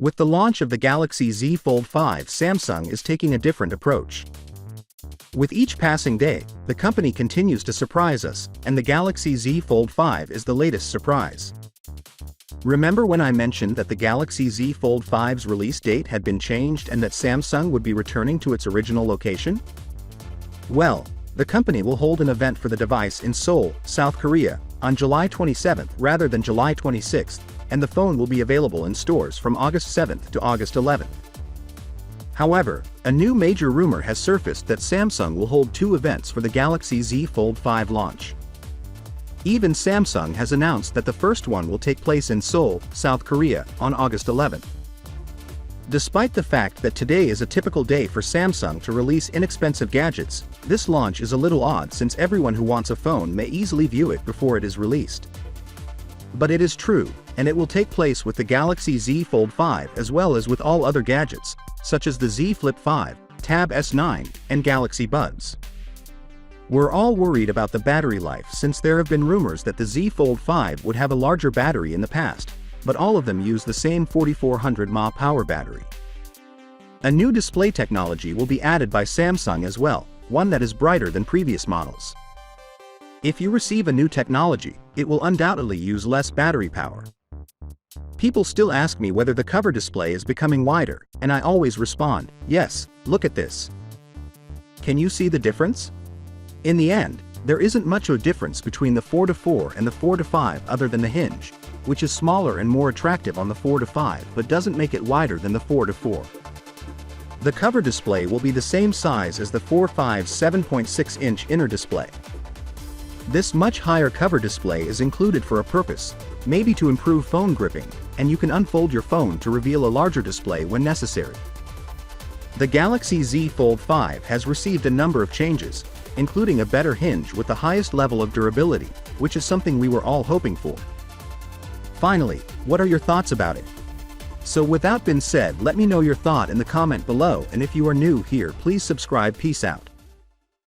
With the launch of the Galaxy Z Fold 5, Samsung is taking a different approach. With each passing day, the company continues to surprise us, and the Galaxy Z Fold 5 is the latest surprise. Remember when I mentioned that the Galaxy Z Fold 5's release date had been changed and that Samsung would be returning to its original location? Well, the company will hold an event for the device in Seoul, South Korea, on July 27th rather than July 26th, and the phone will be available in stores from August 7th to August 11th. However, a new major rumor has surfaced that Samsung will hold two events for the Galaxy Z Fold 5 launch. Even Samsung has announced that the first one will take place in Seoul, South Korea, on August 11th. Despite the fact that today is a typical day for Samsung to release inexpensive gadgets, this launch is a little odd since everyone who wants a phone may easily view it before it is released. But it is true, and it will take place with the Galaxy Z Fold 5 as well as with all other gadgets, such as the Z Flip 5, Tab S9, and Galaxy Buds. We're all worried about the battery life since there have been rumors that the Z Fold 5 would have a larger battery in the past, but all of them use the same 4400 mAh power battery. A new display technology will be added by Samsung as well, one that is brighter than previous models. If you receive a new technology, it will undoubtedly use less battery power. People still ask me whether the cover display is becoming wider, and I always respond, yes, look at this. Can you see the difference? In the end, there isn't much of a difference between the 4:4 and the 4:5 other than the hinge, which is smaller and more attractive on the 4:5 but doesn't make it wider than the 4:4. The cover display will be the same size as the 4.5 7.6-inch inner display. This much higher cover display is included for a purpose, maybe to improve phone gripping, and you can unfold your phone to reveal a larger display when necessary. The Galaxy Z Fold 5 has received a number of changes, including a better hinge with the highest level of durability, which is something we were all hoping for. Finally, what are your thoughts about it? So with that being said, let me know your thought in the comment below, and if you are new here, please subscribe. Peace out.